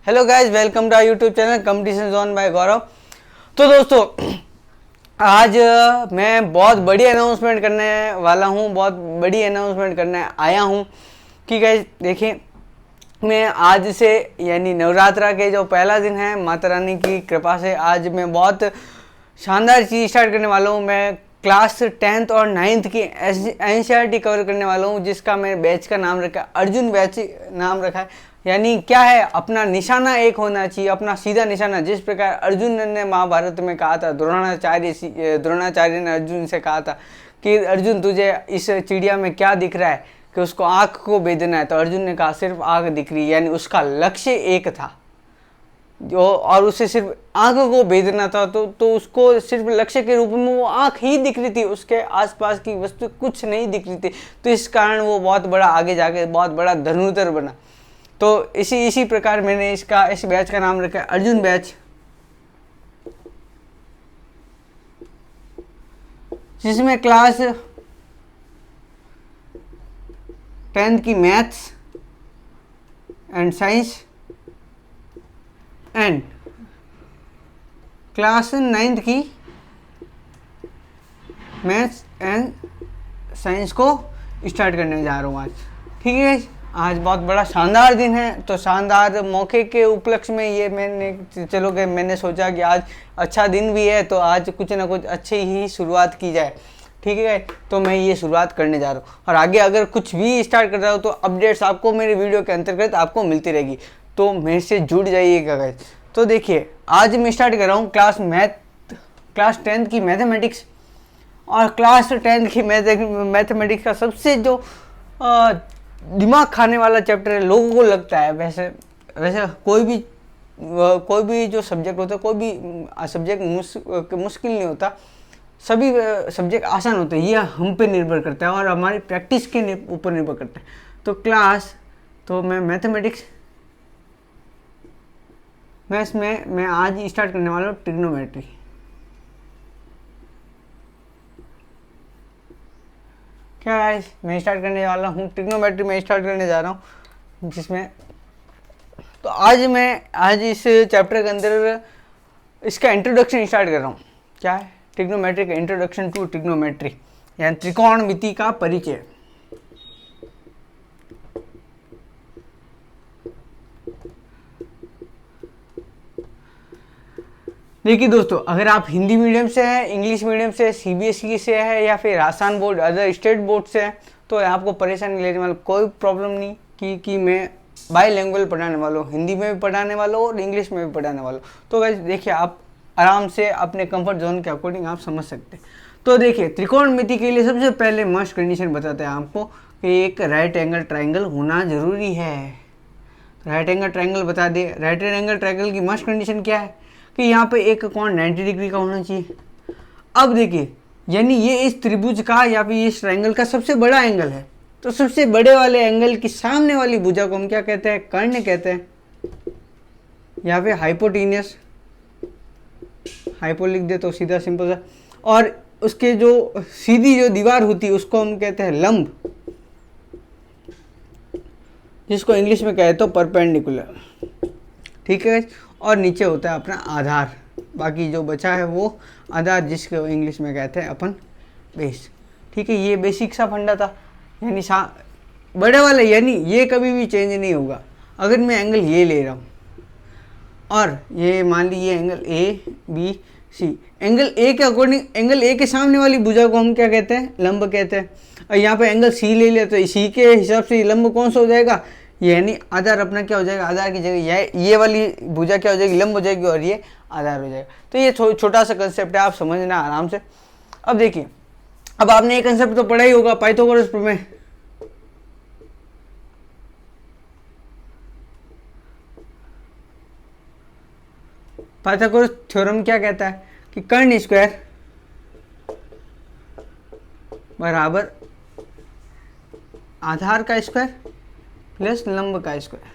Hello guys, welcome to our YouTube channel Competition Zone by Gaurav. तो दोस्तों, आज मैं बहुत बड़ी अनाउंसमेंट करने वाला हूँ, बहुत बड़ी अनाउंसमेंट करने आया हूँ कि गाइस देखिए, मैं आज से यानी नवरात्रा के जो पहला दिन है, माता रानी की कृपा से आज मैं बहुत शानदार चीज़ स्टार्ट करने वाला हूँ। मैं क्लास 10th और 9th की एनसीईआरटी कवर करने वाला हूँ, जिसका मैं बैच का नाम रखा है अर्जुन बैच नाम रखा है। यानी क्या है, अपना निशाना एक होना चाहिए, अपना सीधा निशाना। जिस प्रकार अर्जुन ने महाभारत में कहा था, द्रोणाचार्य ने अर्जुन से कहा था कि अर्जुन तुझे इस चिड़िया में क्या दिख रहा है, कि उसको आँख को भेदना है। तो अर्जुन ने कहा सिर्फ आँख दिख रही है, यानी उसका लक्ष्य एक था जो, और उसे सिर्फ आँख को भेदना था। तो उसको सिर्फ लक्ष्य के रूप में वो आँख ही दिख रही थी, उसके आसपास की वस्तु कुछ नहीं दिख रही थी। तो इस कारण वो बहुत बड़ा आगे जाके बहुत बड़ा धनुर्धर बना। तो इसी प्रकार मैंने इस बैच का नाम रखा है अर्जुन बैच, जिसमें क्लास 10th की maths and science and class 9th की मैथ्स एंड साइंस को स्टार्ट करने जा रहा हूँ आज। ठीक है, आज बहुत बड़ा शानदार दिन है। तो शानदार मौके के उपलक्ष्य में ये मैंने सोचा कि आज अच्छा दिन भी है, तो आज कुछ ना कुछ अच्छी ही शुरुआत की जाए। ठीक है, तो मैं ये शुरुआत करने जा रहा हूँ, और आगे अगर कुछ भी स्टार्ट कर रहा हूँ तो अपडेट्स आपको मेरे वीडियो के अंतर्गत आपको मिलती रहेगी, तो मेरे से जुड़ जाइएगा गाइस। तो देखिए, आज मैं स्टार्ट कर रहा हूँ क्लास 10th की मैथमेटिक्स। और क्लास 10th की मैथमेटिक्स का सबसे जो दिमाग खाने वाला चैप्टर है, लोगों को लगता है। वैसे कोई भी जो सब्जेक्ट होता है, कोई भी सब्जेक्ट मुश्किल नहीं होता, सभी सब्जेक्ट आसान होते हैं। ये हम पे निर्भर करता है और हमारी प्रैक्टिस के ऊपर निर्भर करता है। तो मैं मैथमेटिक्स में मैं आज स्टार्ट करने वाला हूँ ट्रिग्नोमेट्री। क्या गाइस, मैं स्टार्ट करने वाला हूँ ट्रिग्नोमेट्री में स्टार्ट करने जा रहा हूँ, जिसमें तो आज इस चैप्टर के अंदर इसका इंट्रोडक्शन स्टार्ट कर रहा हूँ। क्या है? ट्रिग्नोमेट्री का इंट्रोडक्शन टू ट्रिग्नोमेट्री, यानी त्रिकोणमिति का परिचय। देखिए दोस्तों, अगर आप हिंदी मीडियम से हैं, इंग्लिश मीडियम से, सीबीएसई से है, या फिर आसान बोर्ड अदर स्टेट बोर्ड से है, तो आपको परेशानी लेने वाला कोई प्रॉब्लम नहीं कि मैं बाईलैंग्वेज पढ़ाने वाला हूँ, हिंदी में भी पढ़ाने वाला हूँ और इंग्लिश में भी पढ़ाने वाला हूँ। तो गाइस देखिए, आप आराम से अपने कंफर्ट जोन के अकॉर्डिंग आप समझ सकते हैं। तो देखिए, त्रिकोणमिति के लिए सबसे पहले मस्ट कंडीशन बताते हैं आपको कि एक राइट एंगल ट्राइंगल होना जरूरी है। राइट एंगल ट्राइंगल बता दे। राइट एंगल ट्राइंगल की मस्ट कंडीशन क्या है कि यहाँ पे एक कोण 90 डिग्री का होना चाहिए। अब देखिए, यानी ये इस त्रिभुज का या फिर इस ट्रायंगल का सबसे बड़ा एंगल है। तो सबसे बड़े वाले एंगल की सामने वाली भुजा को हम क्या कहते हैं? कर्ण कहते हैं, या फिर हाइपोटेनियस। हाइपो लिख दे तो सीधा सिंपल सा। और उसके जो सीधी जो दीवार होती है उसको हम कहते हैं लंब, जिसको इंग्लिश में कहते हो परपेंडिकुलर। ठीक है, और नीचे होता है अपना आधार। बाकी जो बचा है वो आधार, जिसको इंग्लिश में कहते हैं अपन बेस। ठीक है, ये बेसिक सा फंडा था। यानी बड़े वाले, यानी ये कभी भी चेंज नहीं होगा। अगर मैं एंगल ये ले रहा हूँ और ये मान लीजिए angle A B C, angle A के अकॉर्डिंग, एंगल ए के सामने वाली भुजा को हम क्या कहते हैं? लंब कहते हैं। और यहाँ पे एंगल सी ले लिया तो सी के हिसाब से लंब कौन सा हो जाएगा? यानी आधार अपना क्या हो जाएगा? आधार की जगह ये वाली भुजा क्या हो जाएगी? लंब हो जाएगी, और ये आधार हो जाएगा। तो ये छोटा सा कंसेप्ट है, आप समझना आराम से। अब देखिए, अब आपने ये कंसेप्ट तो पढ़ा ही होगा, पाइथागोरस प्रमेय। पाइथागोरस थ्योरम क्या कहता है कि कर्ण स्क्वायर बराबर आधार का स्क्वायर प्लस लंब का स्क्वायर,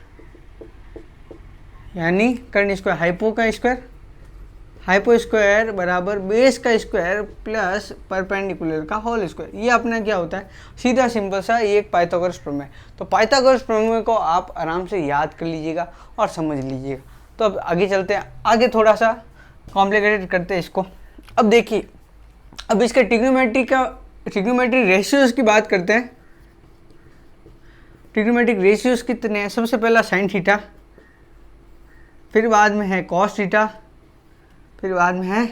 यानी कर्ण स्क्वायर हाइपो का स्क्वायर, हाइपो स्क्वायर बराबर बेस का स्क्वायर प्लस परपेंडिकुलर का होल स्क्वायर। ये अपना क्या होता है, सीधा सिंपल सा ये एक पाइथागोरस प्रमेय। तो पाइथागोरस प्रमेय को आप आराम से याद कर लीजिएगा और समझ लीजिएगा। तो अब आगे चलते हैं, आगे थोड़ा सा कॉम्प्लिकेटेड करते हैं इसको। अब देखिए, अब इसके ट्रिग्नोमेट्री रेशियोज की बात करते हैं। ट्रिग्नोमेट्रिक रेशियोज कितने हैं, सबसे पहला साइन थीटा, फिर बाद में है कॉस थीटा, फिर बाद में है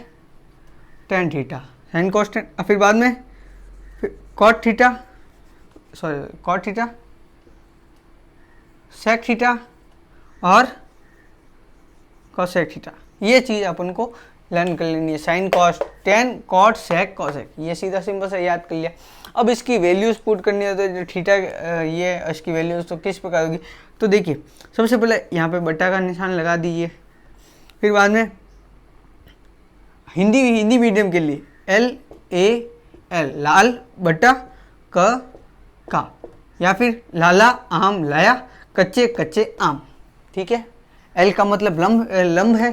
tan theta, sine cos tan, फिर बाद में कॉट थीटा, सेक थीटा और कॉसेक थीटा। ये चीज़ अपन को लर्न कर लेनी है, sine cos tan cot sec cosec, ये सीधा सिंपल से याद कर लिया। अब इसकी वैल्यूज पुट करनी है, तो थीटा ये इसकी वैल्यूज तो किस प्रकार होगी, तो देखिए सबसे पहले यहाँ पे बट्टा का निशान लगा दीजिए। फिर बाद में हिंदी मीडियम के लिए LAL, लाल बट्टा का, या फिर लाला आम लाया कच्चे आम, ठीक है। L का मतलब लंब है,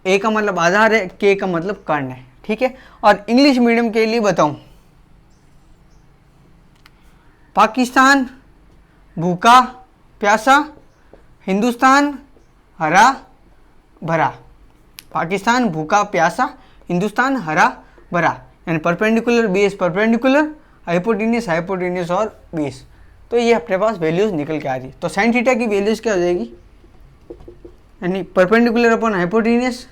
A का मतलब आधार है, K का मतलब कर्ण है, ठीक है। और इंग्लिश मीडियम के लिए बताऊं, पाकिस्तान भूखा प्यासा, हिंदुस्तान हरा भरा। पाकिस्तान भूखा प्यासा, हिंदुस्तान हरा भरा, यानी परपेंडिकुलर बेस परपेंडिकुलर, हाइपोटेन्यूस और बेस। तो ये अपने पास वैल्यूज निकल के आ रही है। तो साइन थीटा की वैल्यूज क्या हो जाएगी, यानी परपेंडिकुलर अपॉन हाइपोटेन्यूस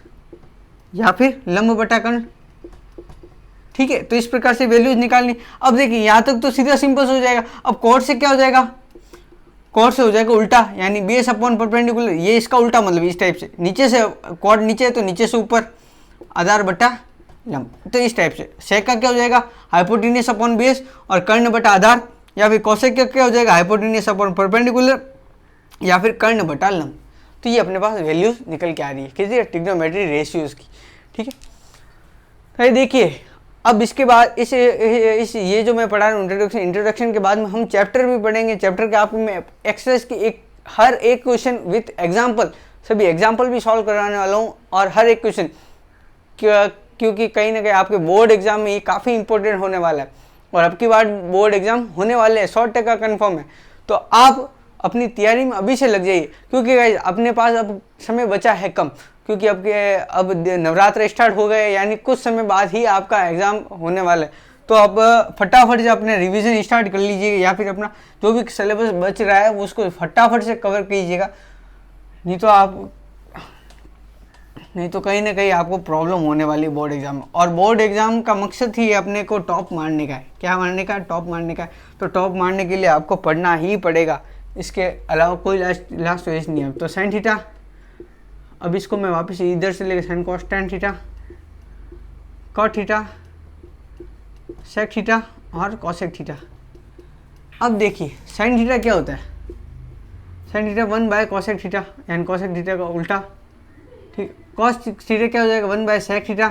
या फिर लंब बटा कर्ण, ठीक है। तो इस प्रकार से वैल्यूज निकालनी। अब देखिए यहाँ तक तो सीधा सिंपल हो जाएगा। अब कॉट से क्या हो जाएगा, कॉट से हो जाएगा उल्टा, यानी बेस अपॉन परपेंडिकुलर, ये इसका उल्टा मतलब इस टाइप से, नीचे से कॉट नीचे है तो नीचे से ऊपर, आधार बटा लंब, तो इस टाइप से। सेक का क्या हो जाएगा, हाइपोटेन्यूस अपॉन बेस और कर्ण बटा आधार, या फिर कॉसेक का क्या हो जाएगा, हाइपोटेन्यूस अपॉन परपेंडिकुलर या फिर कर्ण बटा लंब। तो ये अपने पास वैल्यूज निकल के आ रही है किसी ट्रिग्नोमेट्री रेशियोज की, ठीक है। तो देखिए अब इसके बाद इस ये जो मैं पढ़ा रहा हूँ इंट्रोडक्शन के बाद में हम चैप्टर भी पढ़ेंगे। चैप्टर के आपको मैं एक्सरसाइज की हर एक क्वेश्चन विथ एग्जाम्पल, सभी एग्जाम्पल भी सॉल्व कराने वाला हूँ, और हर एक क्वेश्चन क्योंकि कहीं ना कहीं आपके बोर्ड एग्जाम में ये काफ़ी इंपॉर्टेंट होने वाला है, और अब की बार बोर्ड एग्जाम होने वाले हैं, 100% कन्फर्म है। तो आप अपनी तैयारी में अभी से लग जाइए, क्योंकि गाइस अपने पास अब समय बचा है कम, क्योंकि अब नवरात्र स्टार्ट हो गए, यानी कुछ समय बाद ही आपका एग्ज़ाम होने वाला है। तो अब फटाफट से अपने रिवीजन स्टार्ट कर लीजिएगा, या फिर अपना जो भी सिलेबस बच रहा है उसको फटाफट से कवर कीजिएगा, नहीं तो कहीं ना कहीं आपको प्रॉब्लम होने वाली है बोर्ड एग्जाम में। और बोर्ड एग्जाम का मकसद ही अपने को टॉप मारने का है। क्या मारने का, टॉप मारने का है। तो टॉप मारने के लिए आपको पढ़ना ही पड़ेगा, इसके अलावा कोई लास्ट चॉइस नहीं है। तो साइन थीटा, अब इसको मैं वापस इधर से लेकर sine cos tan theta, cot theta, sec theta और कॉसेक थीटा। अब देखिए साइन थीटा क्या होता है, साइन थीटा 1/कॉसेक थीटा, यानी कॉसेक थीटा का उल्टा, ठीक। कॉस थीटा क्या हो जाएगा, 1/सेक थीटा,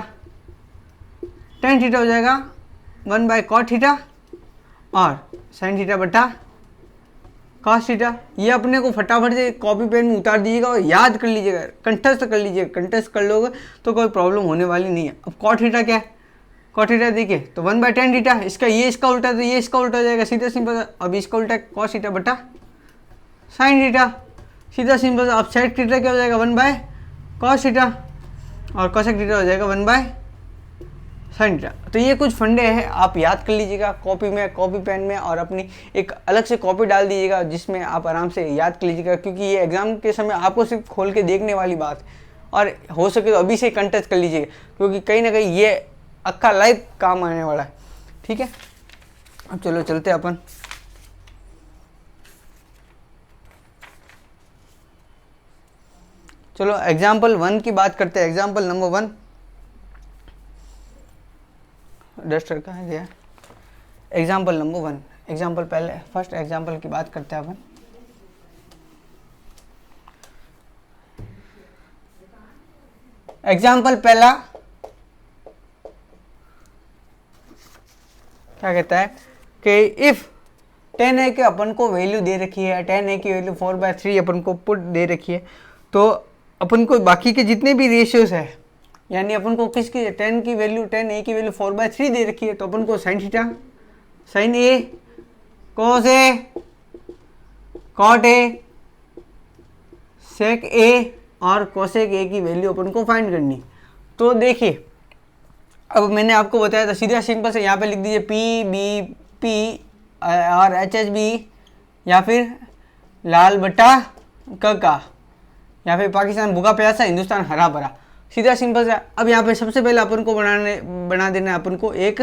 टेन थीटा हो जाएगा 1/कॉट थीटा, और साइन थीटा बटा कॉस थीटा। ये अपने को फटाफट से कॉपी पेन में उतार दीजिएगा और याद कर लीजिएगा, कंठस्थ कर लीजिएगा। कंठस्थ कर लोगे तो कोई प्रॉब्लम होने वाली नहीं है। अब कॉट थीटा क्या है, कॉट थीटा देखिए तो 1/tan थीटा, इसका उल्टा, तो ये इसका उल्टा हो जाएगा, सीधा सिंपल। अब इसका उल्टा कॉस थीटा बटा साइन थीटा, सीधा सिंपल। अब सेक थीटा क्या हो जाएगा, 1/कॉस थीटा, और कॉसेक थीटा हो जाएगा 1/साइन थीटा। तो ये कुछ फंडे हैं, आप याद कर लीजिएगा कॉपी पेन में, और अपनी एक अलग से कॉपी डाल दीजिएगा जिसमें आप आराम से याद कर लीजिएगा, क्योंकि ये एग्जाम के समय आपको सिर्फ खोल के देखने वाली बात, और हो सके तो अभी से कंटेस्ट कर लीजिएगा, क्योंकि कहीं ना कहीं ये अक्का लाइफ काम आने वाला है, ठीक है। अब चलो चलते अपन चलो एग्जाम्पल 1 की बात करते हैं। एग्जाम्पल नंबर 1, डस्टर कहाँ गया, एग्जाम्पल नंबर 1, एग्जाम्पल पहले फर्स्ट एग्जाम्पल की बात करते हैं अपन। एग्जाम्पल पहला क्या कहता है कि इफ 10a के अपन को वैल्यू दे रखी है, 10a की वैल्यू 4/3 अपन को पुट दे रखी है, तो अपन को बाकी के जितने भी रेशियोज है यानी अपन को किसकी टेन की वैल्यू, टेन ए की वैल्यू 4/3 दे रखी है, तो अपन को sine theta, sine A, cos A, cot A, sec A और कोसेक ए की वैल्यू अपन को फाइंड करनी। तो देखिए अब मैंने आपको बताया था, सीधा सिंपल से यहाँ पे लिख दीजिए पी बी पी और एच एच बी, या फिर लाल बट्टा का, या फिर पाकिस्तान भूखा प्यासा, हिंदुस्तान हरा भरा, सीधा सिंपल से। अब यहाँ पे सबसे पहले अपन को बना देना है अपन को एक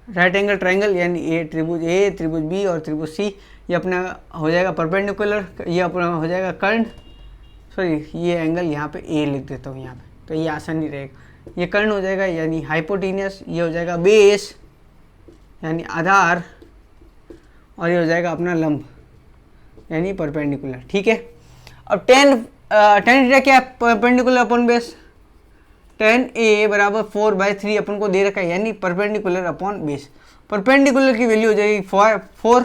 राइट एंगल ट्रायंगल, यानी ए त्रिभुज बी और त्रिभुज सी, ये अपना हो जाएगा परपेंडिकुलर, ये अपना हो जाएगा कर्ण, सॉरी ये एंगल यहाँ पे ए लिख देता हूँ यहाँ पे, तो ये आसानी रहेगा। ये कर्ण हो जाएगा यानी हाइपोटेनियस, ये हो जाएगा बेस यानी आधार, और ये हो जाएगा अपना लंब यानी परपेंडिकुलर। ठीक है, अब टेन थीटा क्या है, परपेंडिकुलर अपॉन बेस, टेन ए बराबर 4/3 अपन को दे रखा है, यानी परपेंडिकुलर अपॉन बेस। परपेंडिकुलर की वैल्यू हो जाएगी 4,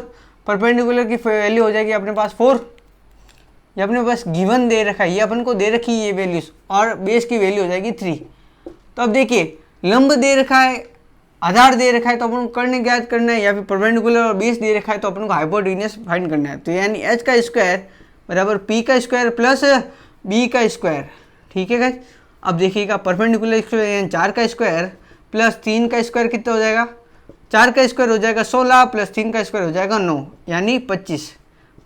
परपेंडिकुलर की वैल्यू हो जाएगी अपने पास 4, ये अपने पास गिवन दे रखा है, ये अपन को दे रखी है ये वैल्यूज, और बेस की वैल्यू हो जाएगी 3। तो अब देखिए लंब दे रखा है, आधार दे रखा है, तो अपन को कर्ण ज्ञात करना है, या फिर परपेंडिकुलर और बेस दे रखा है तो अपन को हाइपोटेन्यूज फाइंड करना है। तो यानी एच का स्क्वायर बराबर पी का स्क्वायर प्लस बी का स्क्वायर। ठीक है गाइस, अब देखिएगा परपेंडिकुलर स्क्वायर यानी 4 का स्क्वायर प्लस 3 का स्क्वायर कितना हो जाएगा, 4 का स्क्वायर हो जाएगा 16 प्लस 3 का स्क्वायर हो जाएगा 9 यानी 25।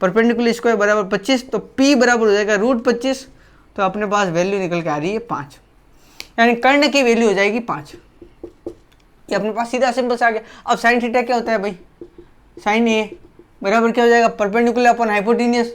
परपेंडिकुलर स्क्वायर बराबर 25, तो P बराबर हो जाएगा √25, तो अपने पास वैल्यू निकल के आ रही है 5, यानी कर्ण की वैल्यू हो जाएगी 5। ये अपने पास सीधा सिंपल से आ गया। अब साइन थीटा क्या होता है भाई, साइन ए बराबर क्या हो जाएगा, परपेंडिकुलर अपॉन हाइपोटेन्यूज,